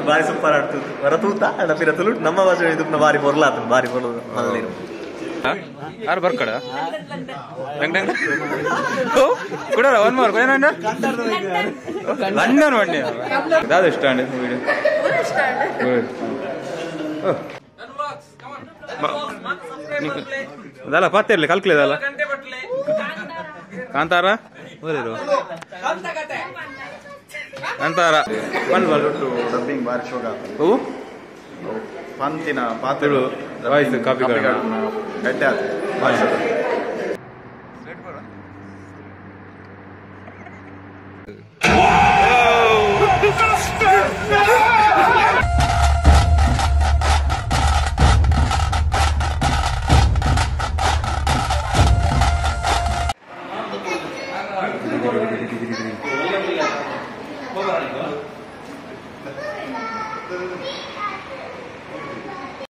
ಬಾರಿ ಸೂಪರ್ ಆಡ್ತದೆ ವರ ತೂತ ಅಡ ಪಿರ ತುಳು ನಮ್ಮ ಭಾಷೆ ಇದು ಬಾರಿ ಬರ್ಲಾತ ಬಾರಿ ಬರೋದು ಮಲ್ಲಿರು ಯಾರು ಬರ್ಕಡ ಕೂಡ ಒನ್ ಮಾರ್ಕ್ ಏನಂಡ ಲಂಡನ್ ಬನ್ನಿ ಯಾವ್ದು ಇಷ್ಟ ಅಂడి ಅದಲ್ಲ ಪತ್ತಿರ್ಲಿ ಕಲ್ಕಲಿದಲ್ಲ ಕಾಂತಾರ ಓದಿರು ಕಾಂತಾರ ಡಬ್ಬಿಂಗ್ ಬಾರಿ ಶೋಗ ಹೂ ಪಂತಿನ ಪಾತ್ರೆ ವಾಯ್ಸ್ ಕಾಪಿ ಗಡ್ಡೆ ಆಯ್ತು ಬಾರಿ ಶೋಗ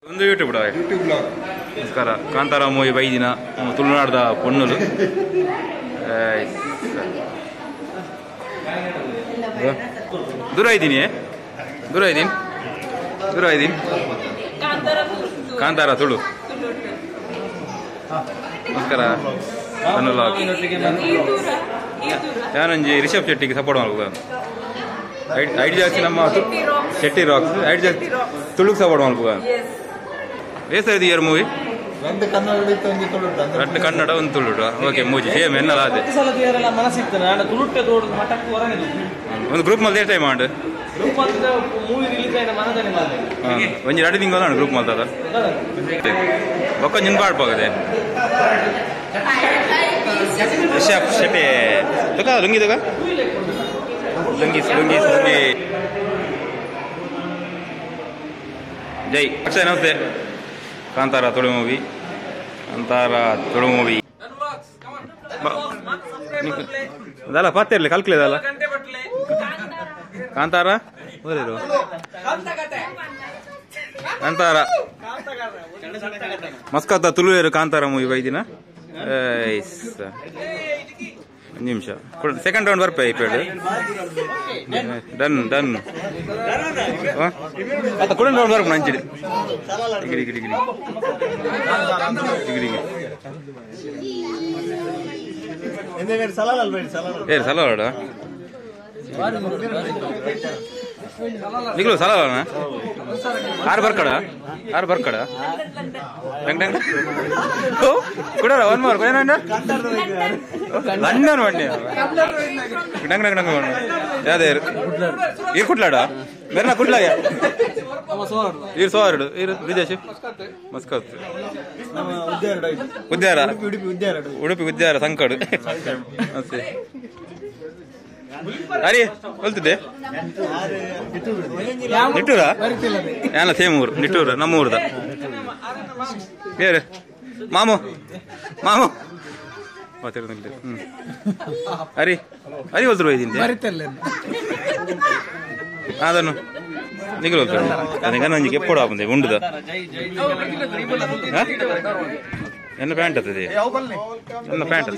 ಒಂದು ಯೂಟ್ಯೂಬ್ ಬ್ಲಾಗ್ ನಮಸ್ಕಾರ ಕಾಂತಾರ ಮೂವಿ ಬೈದಿನ ತುಳುನಾಡದ ಪೊಣ್ಣುಲು ದೂರ ಇದ್ದೀನಿ ಕಾಂತಾರ ತುಳು ನಮಸ್ಕಾರ ನಾನೊಂಜಿ ರಿಷಬ್ ಶೆಟ್ಟಿಗೆ ಸಪೋರ್ಟ್ ಮಾಡ್ಬೇಕು ಐಡಿ ಜಾಸ್ತಿ ನಮ್ಮ ಶೆಟ್ಟಿ ರಾಕ್ಸ್ ಐಡಿ ಜಾಸ್ತಿ ತುಳುಗ್ ಸಪೋರ್ಟ್ ಮಾಡ್ಬೇಕು ಬೇಸ ಇದೆಯಾರು ಮೂವಿ ಎರಡು ಕನ್ನಡ ಒಂದು ತುಳುಡು ಓಕೆ ಮೂಜಿ ಸೇಮ್ ಎನ್ನಲ್ಲ ಅದೇ ಒಂದು ಗ್ರೂಪ್ ಮಲ್ದ ಎಷ್ಟು ಟೈಮ್ ಮಾಡು ಒಂಜಿ 2 ತಿಂಗಳು ಗ್ರೂಪ್ ಮಲ್ತದ ಬೊಕ್ಕ ನಿನ್ ಪಾಡ್ಬೋಗದೆ ರಿಷಬ್ ಶೆಟ್ಟಿ ತುಕ ಲುಂಗಿ ತುಕ ಲುಂಗಿ ಜೈ ಅಕ್ಷಯ್ ನಮಸ್ತೆ ಕಾಂತಾರ ತುಳು ಮೂವಿ ಅದಲ್ಲ ಪತ್ತಿರ್ಲಿ ಕಲ್ಕಲಿದಲ್ಲ ಕಾಂತಾರ ಓದಿರು ಕಾಂತಾರ ಮಸ್ಕತ್ತ ತುಳುವೇರು ಕಾಂತಾರ ಮೂವಿ ಬೈದಿನ ಒಂದು ನಿಮಿಷ ಸೆಕೆಂಡ್ ರೌಂಡ್ ಬರ್ಪೆ ಇಪ್ಪೇಡು ಡನ್ ಅತ್ತ ಕುಡನ್ ರೌಂಡ್ ಬರ್ಪ ನಂಚಿಡಿ ಡಿಗ್ರಿ ಏ ಸಲಾಡ ನಿಗ್ಲು ಸಲಾಡಣ ಯಾರು ಬರ್ಕಡ ಕೂಡ ಒನ್ ಮಾರ್ಕ್ ಏನಂಡ ಲಂಡನ್ ಬನ್ನಿ ಯಾವ್ದೇ ಇರ್ ಕುಟ್ಲಾಡ ಬೇರೆ ಕುಟ್ಲಾಗ ಇರ್ ಸೋವಾರಡು ಇರ್ ವಿದೇಶಿ ಮಸ್ಕತ್ ಉಡುಪಿ ಉದ್ಯಾರ ಸಂಕಡು ಅರಿ ಹೊಲ್ತಿದ್ದೆ ನಿಟ್ಟೂರ ಯಾನ ಸೇಮ್ ಊರು ನಿಟ್ಟೂರ ನಮ್ಮ ಊರದ ಬೇರೆ ಮಾಮು ಅರಿ ಹೊಲ್ತರು ಒಯ್ದಿಂತೆ ಅದನ್ನು ನಿಗಲು ಅದಕ್ಕೆ ನಂಜಿಗೆ ಎಪ್ಪಡು ಬಂದೆ ಉಂಡುದ ಎನ್ನ ಪ್ಯಾಂಟ್ ಹತ್ತದೆ ಎನ್ನ ಪ್ಯಾಂಟ್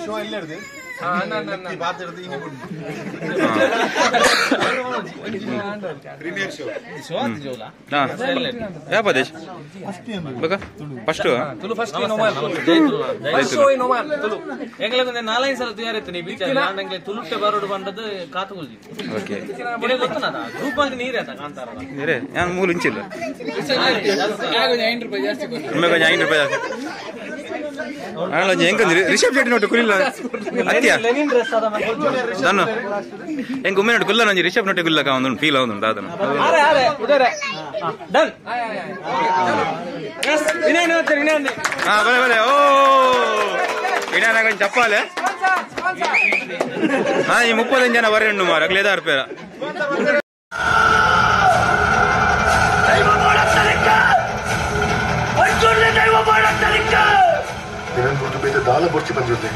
ಯಾಪದೇಶ್ ಫಸ್ಟ್ ನಾಲ್ಕು ಸಲ ತಯಾರಿತ್ತು ನೀವು ತುಳುಟ್ಟೆ ಬರೋಡು ಬಂದದ್ದು ಕಾತುಕೊಳ್ತಿ ಗ್ರೂಪ್ ಅಂತ ನೀರೇ ನೀರೇ ನಾನು 3 ಇಂಚಿಲ್ಲ ₹5 ಜಾಸ್ತಿ ಹೆಂಗಂದ್ರಿ ರಿಷಬ್ ಶೆಟ್ಟಿ ನೋಟು ಕುಲಿಲ್ಲ ಅತ್ಯ ನಾನು ಹೆಂಗ ಒಮ್ಮೆ ನೋಡು ಕುಲ್ಲ ನಂಜಿ ರಿಷಬ್ ನೋಟೆ ಕುಲ್ಲಕ ಒಂದು ಫೀಲ್ ಆಗುದು ಅದನ್ನು ಬಲೆ ಓ ವಿನಯನ ಕೊಂಚ ಚಪ್ಪಾಲೆ ಈ 30 ಜನ ಬರೆಂಡು ಮಾರ ಅಗ್ಲೇದಾರು ಪೇರ ದಾಲ ಬೊರ್ಚಿ ಬಂದಿರುತ್ತೆ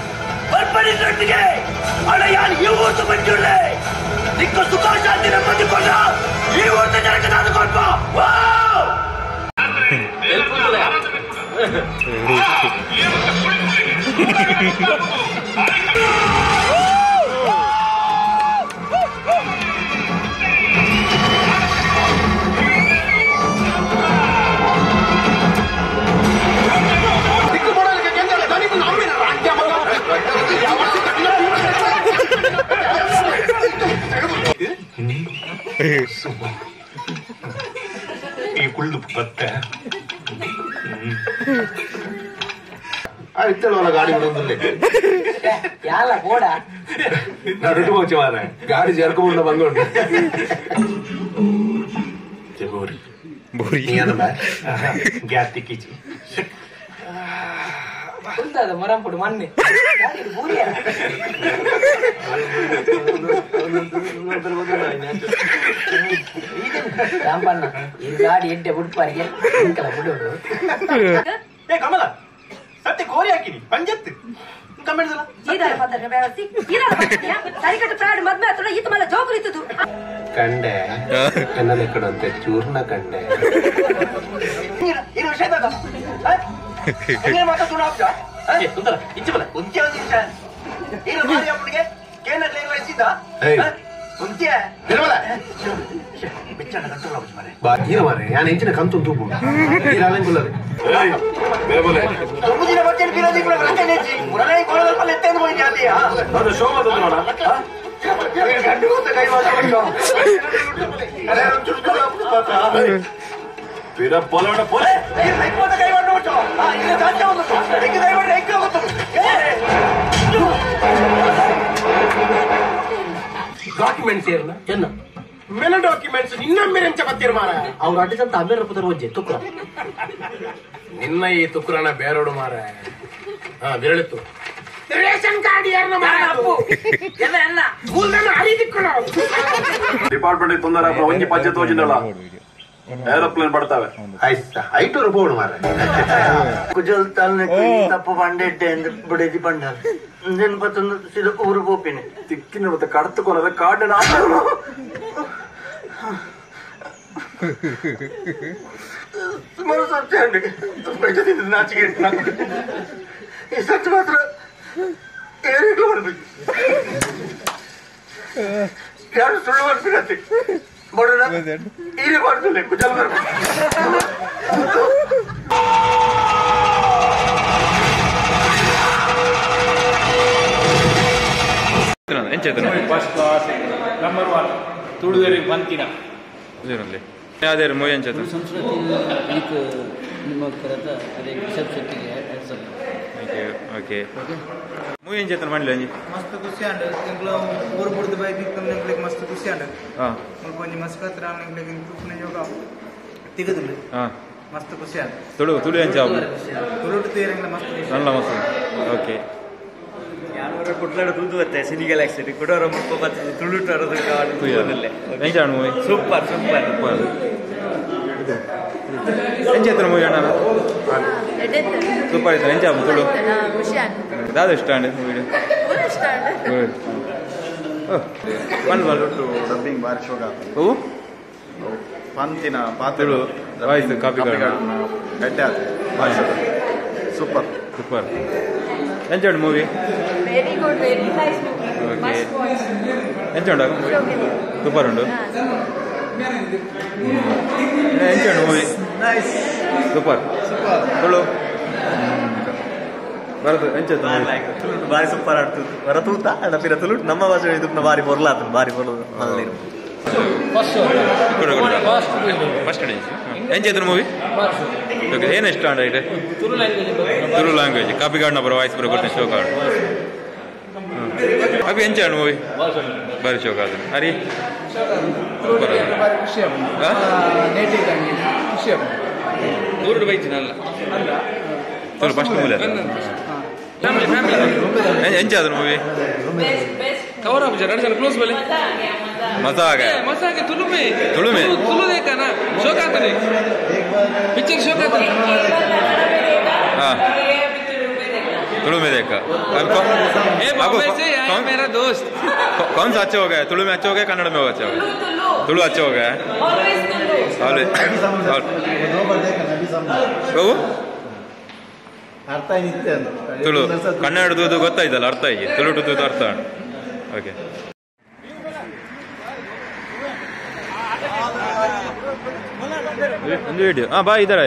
ಈ ಕುಳ್ಳು ಬತ್ತೆ ಇತ್ತಲ್ಲ ಗಾಡಿ ಯಾಲ ಬೋಡ ನಡುಟು ಹೋಚೆ ಮಾರ ಗಾಡಿ ಜರ್ಕೊಂಡು ಬಂಗೋಡು ಬೋರಿ ಬೋರಿ ಗ್ಯಾಸ್ ತಿಕ್ಕಿಚಿ ಉಂಟದ ಮರಂಪುಡು ಮಣ್ಣೆ ರಾಂಪಣ್ಣ ಈ ಗಾಡಿ ಎಡ್ಡೆ ಬಿಡ್ಪಾರಿಗೆ ಬಿಡೋಡು ಏ ಕಮಲ ಸತ್ಯ ಕೋರಿ ಹಾಕಿನಿ ಪಂಜತ್ತು ಕಮೆಂಟ್ಸಲ್ಲ ಕಂಡೆ ಕನ್ನಡ ಕಡಂತೆ ಚೂರ್ಣ ಕಂಡೆ ഞാൻ ಎಂಚಿನ ಕಂತು ತೂಪು ಡಾಕ್ಯುಮೆಂಟ್ಸ್ ಏನ ಚೆನ್ನ मेन डॉक्यूमेंट्स निन्न मेरेंच बत्तीर मारा ಅವ್ರ ಅಡ್ಡಂತ ಅಮೇರ ಪದರ ಒಜ್ಜೆ ತುಕ್ರ ನಿನ್ನ ಈ ತುಕ್ರನ ಬೇರೋಡು ಮಾರ ಬೆರಳಿತ್ತು ರೇಷನ್ ಕಾರ್ಡ್ ಯಾರನ್ನ ಮಾರಪ್ಪು ಎಲ್ಲ ಅಲ್ಲ ಸ್ಕೂಲ್ನ ಹರಿದಿಕ್ಕಳು ಡಿಪಾರ್ಟ್ಮೆಂಟ್ ತೊಂದರೆ ಒಂಜಿ ಪಂಚಾಯತ್ ಹೋಜಿನಲ್ಲ ಏರೋಪ್ಲೇನ್ ಬಡ್ತಾವೆ ಐಟೂರು ಬೋರ್ಡ್ ಮಾರ ಕುಜಲ್ ತಾಲ್ನೆ ತಪ್ಪು ಪಂಡೆಟ್ಟೆ ಎಂದು ಬಿಡದಿ ಪಂಡ ಇಂಜನ್ ಪತ್ತೊಂದು ಸಿದ ಊರು ಪೋಪಿನಿ ತಿಕ್ಕಿನ ಮತ್ತೆ ಕಡತುಕೊನದ ಕಾಡಿನ ಸುಮಾರು ಸರ್ಚೆ ಅಂಡಿ ಬೆಟ್ಟದಿಂದ ನಾಚಿಗೆ ಈ ಸರ್ಚ್ ಮಾತ್ರ ಏನಿಗೂ ಬರ್ಬೇಕು ಯಾರು ಸುಳ್ಳು ಬರ್ಬಿಡತ್ತೆ ಬಡನ ಈರೆ ಮಾಡ್ತಿಲ್ಲ ಕುಜಲ್ ಬರ್ಬೇಕು ಫಸ್ಟ್ ಕ್ಲಾಸ್ ನಂಬರ್ 1 ತುಳುದೇರಿ ಬಂತಿನ ಯಾವ್ದಾರು ಮೂವಿ ಅಂಚ ಸಂಸ್ಕೃತಿ ಇದಕ್ಕೆ ನಿಮ್ಮ ಕರೆತ ಅದೇ ರಿಷಬ್ ಶೆಟ್ಟಿಗೆ ಓಕೆ ಮೂವಿ ಎಂಚ ಮಾಡಲಿ ಅಂಜಿ ಮಸ್ತ್ ಖುಷಿ ಅಂಡ್ ಇಂಕ್ಲ ಊರು ಬುಡ್ದು ಬೈಕ್ ನಿಮ್ಗೆ ಮಸ್ತ್ ಖುಷಿ ಅಂಡ್ ಕೊಂಚ ಮಸ್ಕತ್ ರಾಮ್ ನಿಮ್ಗೆ ತುಪ್ಪನ ಯೋಗ ತೆಗೆದುಂಡು ಮಸ್ತ್ ಖುಷಿ ಅಂಡ್ ತುಳು ಎಂಚ ತುಳುಟು ತೀರಂಗ ಮಸ್ತ್ ನಲ್ಲ ಮಸ್ತ್ ಓಕೆ ಯಾರು ಕೊಟ್ಲಾಡು ತುಳು ಬತ್ತೆ ಸಿನಿ ಗ್ಯಾಲಕ್ಸಿ ಕೊಡೋರ ಮುಪ್ಪ ಬರ್ತದೆ ತುಳುಟೋರದು ಎಂಚ ಮೂವಿ ಸೂಪರ್ ಸೂಪರ್ ಎಂಚ ಮೂವಿ ಅಣ್ಣ ಸೂಪರ್ ಇತ್ತು ಎಂಚ ತುಳು ದಾದ ಇಷ್ಟ ಅಂಡ್ ಮೂವಿ ಡಬ್ಬಿಂಗ್ ಬಾರಿ ಶೋಕ ಹೂ ಪಂತಿನ ತುಳು ವಾಯ್ಸ್ ಕಾಪಿ ಗಡ್ಡೆ ಆತ ಬಾರಿ ಶೋಕ ಸೂಪರ್ ಸೂಪರ್ ಎಂಚ ಉಂಟು movie Very good, very nice movie. Okay. Must watch. ಎಂಚ ಉಂಟು ಸೂಪರ್ ಉಂಟು ಎಂಚ ಉಂಟು ಮೂವಿ ಸೂಪರ್ ತುಳು ಬರದು ಎಂಚ ಬಾರಿ ಸೂಪರ್ ಆಡ್ತದೆ ಬರತೂತ ಅಣ್ಣ ಪಿರ ತುಳುಟ್ ನಮ್ಮ ಭಾಷೆ ಇದು ಬಾರಿ ಬೊರ್ಲಾತ ಬಾರಿ ಬರೋದು ಮಲ್ಲಿರು ಫಸ್ಟ್ ಎಂಚ ಮೂವಿ ಓಕೆ ಏನು ಇಷ್ಟ ಅಂಡ ಇದೆ ತುಳು ಲ್ಯಾಂಗ್ವೇಜ್ ಕಾಪಿ ಕಾರ್ಡ್ ಬರೋ ವಾಯ್ಸ್ ಬರೋ ಕೊಡ್ತೀನಿ ಶೋ ಕಾರ್ಡ್ ಅಭಿ ಎಂಚ ಮೂವಿ ಬಾರಿ ಶೋ ಕಾರ್ಡ್ ಹರಿ ತುಳು ಫಸ್ಟ್ ಮೂವಿ ಎಂಚ ಅದ್ರ ಮೂವಿ कवर आप जरा जरा क्लोज बोले मजा आ गया तुलु में तुलु देखा ना शौक आता नहीं पिक्चर शौक आता नहीं हाँ तुलु में देखा ए बॉम्बे से आया मेरा दोस्त कौन सा अच्छा हो गया तुलु में अच्छा हो गया कन्नड़ में अच्छा हो गया तुलु अच्छा हो गया ತುಳು ಕನ್ನಡದು ಗೊತ್ತಾಯ್ತಲ್ಲ ಅರ್ಥ ಆಗಿ ತುಳುಟು ಅರ್ಥ ಓಕೆ ಒಂದು ವಿಡಿಯೋ ಬಾ ಇದಾರೆ